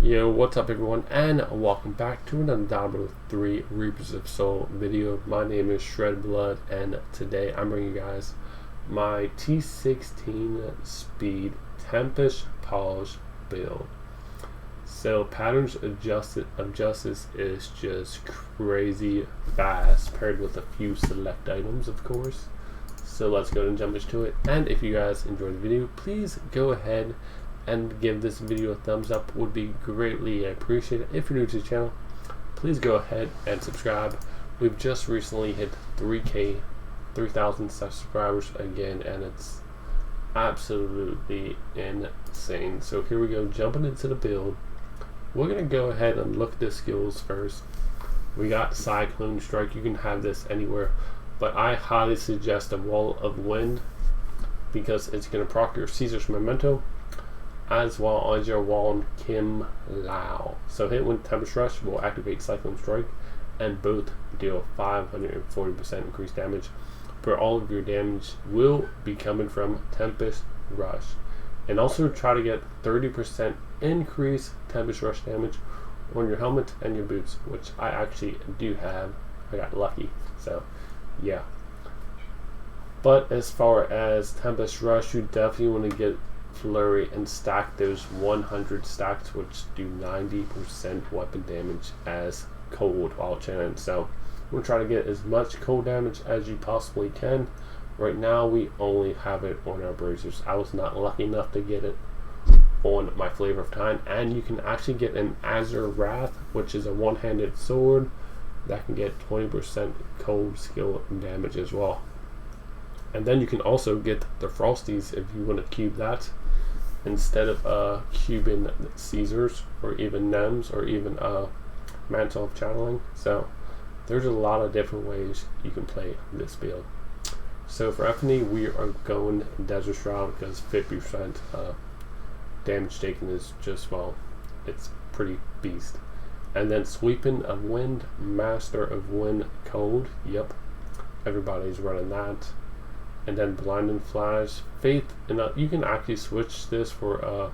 Yo, what's up everyone, and welcome back to another Diablo 3 Reapers of Soul video. My name is Shredblood, and today I'm bringing you guys my T16 speed Tempest POJ build. So patterns of justice is just crazy fast, paired with a few select items, of course. So let's go and jump into it. And if you guys enjoyed the video, please go ahead and give this video a thumbs up, would be greatly appreciated. If you're new to the channel, please go ahead and subscribe. We've just recently hit 3,000 subscribers again, and it's absolutely insane. So here we go, jumping into the build. We're gonna go ahead and look at the skills first. We got Cyclone Strike. You can have this anywhere, but I highly suggest a Wall of Wind because it's gonna proc your Caesar's Memento as well as your Wand Kim Lao. So hit with Tempest Rush will activate Cyclone Strike, and both deal 540% increased damage, but all of your damage will be coming from Tempest Rush. And also try to get 30% increase Tempest Rush damage on your helmet and your boots, which I actually do have. I got lucky, so yeah. But as far as Tempest Rush, you definitely want to get Flurry and stack those 100 stacks, which do 90% weapon damage as cold while channeling. So we'll try to get as much cold damage as you possibly can. Right now we only have it on our bracers. I was not lucky enough to get it on my Flavor of Time, and you can actually get an Azure Wrath, which is a one-handed sword that can get 20% cold skill damage as well. And then you can also get the Frosties if you want to cube that instead of cubing Caesars or even Nems or even Mantle of Channeling. So there's a lot of different ways you can play this build. So for Epiphany, we are going Desert Shroud because 50% damage taken is just, well, it's pretty beast. And then Sweeping of Wind, Master of Wind Cold. Yep, everybody's running that. And then Blinding Flash, Faith, and you can actually switch this for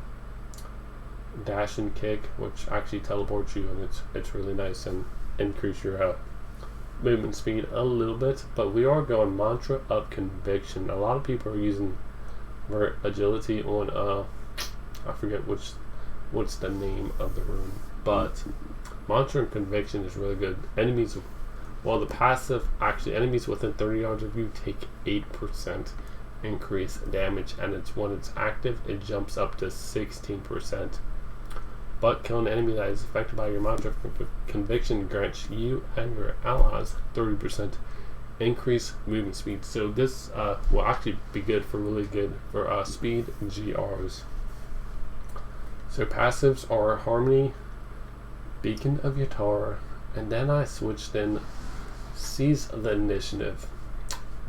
Dash and Kick, which actually teleports you, and it's really nice and increase your movement speed a little bit. But we are going Mantra of Conviction. A lot of people are using Agility on I forget what's the name of the rune, but Mantra of Conviction is really good. Enemies, well, the passive, actually enemies within 30 yards of you take 8% increase damage, and it's when it's active it jumps up to 16%. But killing an enemy that is affected by your Mantra of Conviction grants you and your allies 30% increase movement speed. So this will actually be good for speed GRs. So passives are Harmony, Beacon of Yatar, and then I switched in Seize the Initiative,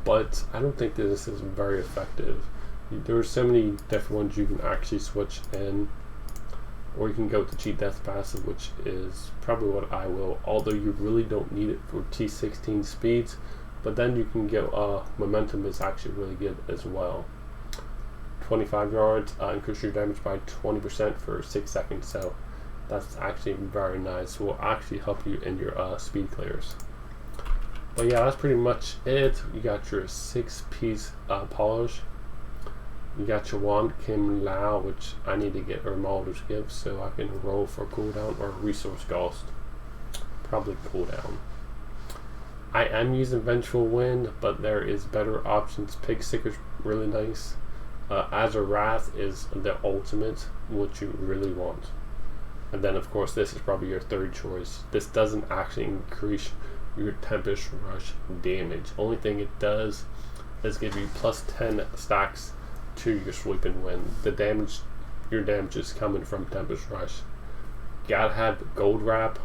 but I don't think that this is very effective. There are so many different ones you can actually switch in, or you can go to Cheat Death passive, which is probably what I will, although you really don't need it for T16 speeds. But then you can go Momentum is actually really good as well. 25 yards, increase your damage by 20% for 6 seconds, so that's actually very nice. Will actually help you in your speed clears. But yeah, that's pretty much it. You got your 6-piece polish. You got your Wand Kim Lao, which I need to get Ermalder's Gift so I can roll for cooldown, or Resource Ghost. Probably cooldown. I am using Vengeful Wind, but there is better options. Pig Sticker's really nice. Azure Wrath is the ultimate, what you really want. And then of course this is probably your third choice. This doesn't actually increase your Tempest Rush damage. Only thing it does is give you plus 10 stacks to your Sweeping Wind. Your damage is coming from Tempest Rush. Gotta have Gold Wrap.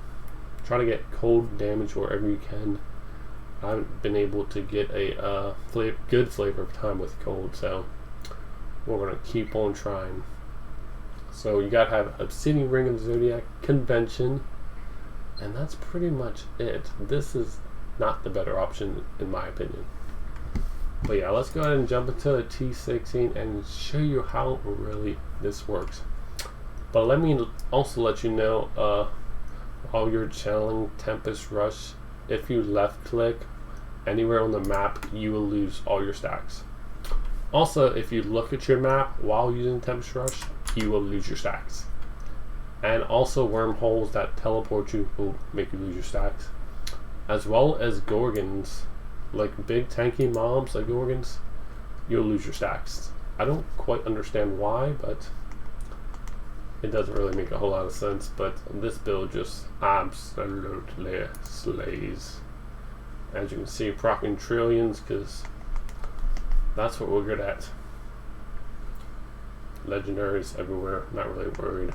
Try to get cold damage wherever you can. I haven't been able to get a good Flavor of Time with cold, so we're gonna keep on trying. So you gotta have Obsidian Ring of the Zodiac, Convention, and that's pretty much it. This is not the better option in my opinion. But yeah, let's go ahead and jump into a T16 and show you how really this works. But let me also let you know, while you're channeling Tempest Rush, if you left click anywhere on the map, you will lose all your stacks. Also, if you look at your map while using Tempest Rush, you will lose your stacks. And also wormholes that teleport you will make you lose your stacks. As well as Gorgons, like big tanky mobs like Gorgons, you'll lose your stacks. I don't quite understand why, but it doesn't really make a whole lot of sense. But this build just absolutely slays. As you can see, proccing trillions, because that's what we're good at. Legendaries everywhere, not really worried.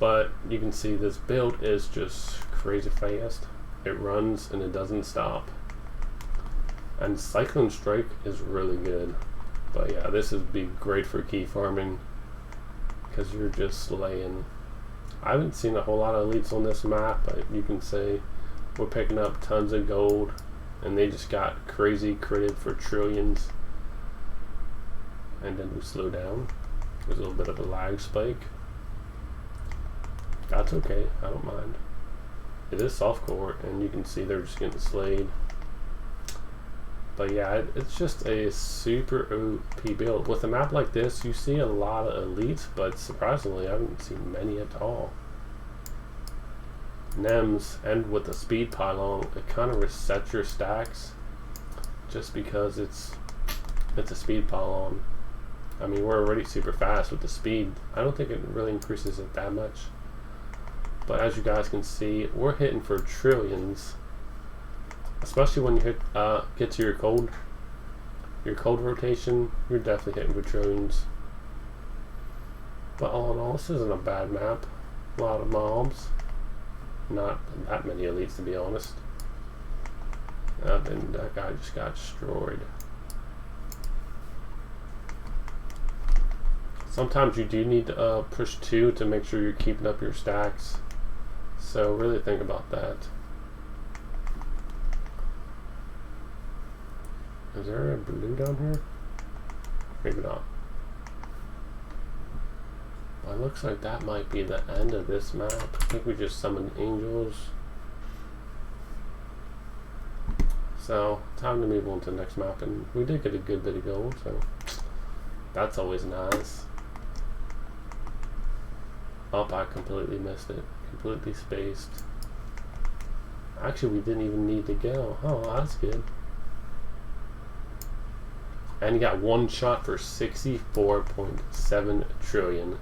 But you can see this build is just crazy fast. It runs and it doesn't stop. And Cyclone Strike is really good. But yeah, this would be great for key farming, because you're just slaying. I haven't seen a whole lot of elites on this map, but you can say we're picking up tons of gold, and they just got crazy critted for trillions. And then we slow down. There's a little bit of a lag spike. That's okay, I don't mind. It is softcore, and you can see they're just getting slayed. But yeah, it's just a super OP build. With a map like this, you see a lot of elites, but surprisingly, I haven't seen many at all. NEMs, and with the speed pylon, it kind of resets your stacks, just because it's a speed pylon. I mean, we're already super fast with the speed. I don't think it really increases it that much. But as you guys can see, we're hitting for trillions. Especially when you hit get to your cold rotation, you're definitely hitting for trillions. But all in all, this isn't a bad map. A lot of mobs, not that many elites to be honest. And that guy just got destroyed. Sometimes you do need to push 2 to make sure you're keeping up your stacks. So really think about that. Is there a blue down here? Maybe not. Well, it looks like that might be the end of this map. I think we just summoned angels. So, time to move on to the next map. And we did get a good bit of gold, so that's always nice. Oh, I completely missed it. Completely spaced. Actually, we didn't even need to go. Oh, that's good. And you got one shot for 64.7 trillion.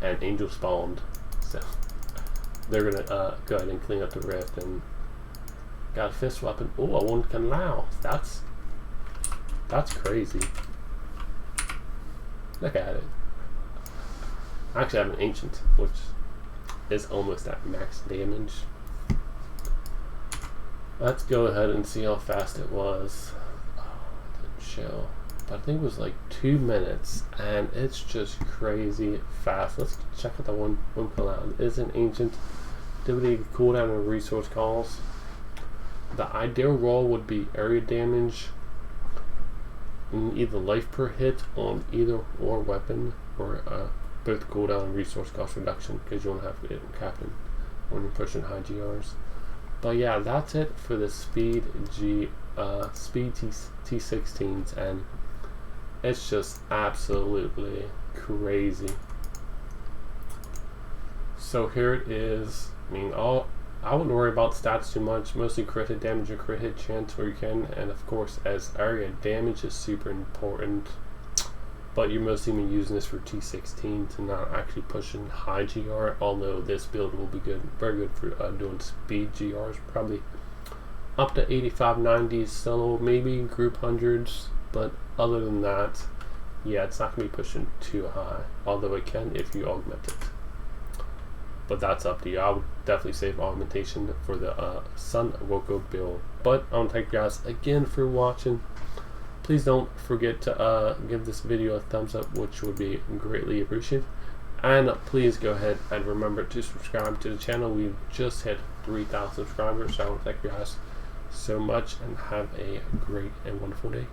And angel spawned. So, they're gonna go ahead and clean up the rift. And got a fist weapon. Oh, a one can allow. That's crazy. Look at it. I actually have an ancient, which is almost at max damage. Let's go ahead and see how fast it was. Oh, it didn't show. But I think it was like 2 minutes, and it's just crazy fast. Let's check out the one pull out. It is an ancient. Ability cooldown and resource calls. The ideal roll would be area damage and either life per hit on either or weapon, or both cooldown and resource cost reduction, because you don't have to get captain when you're pushing high GRs. But yeah, that's it for the speed T16s, and it's just absolutely crazy. So here it is. I mean, I wouldn't worry about stats too much. Mostly crit hit damage or crit hit chance where you can, and of course, as area damage is super important. But you're mostly going to be using this for T16 to not actually pushing high GR, although this build will be good, very good for doing speed GRs, probably up to 85, 90s solo, maybe group hundreds, but other than that, yeah, it's not going to be pushing too high, although it can if you augment it. But that's up to you. I would definitely save augmentation for the Sun Woko build. But I want to thank you guys again for watching. Please don't forget to give this video a thumbs up, which would be greatly appreciated. And please go ahead and remember to subscribe to the channel. We've just hit 3,000 subscribers, so I want to thank you guys so much, and have a great and wonderful day.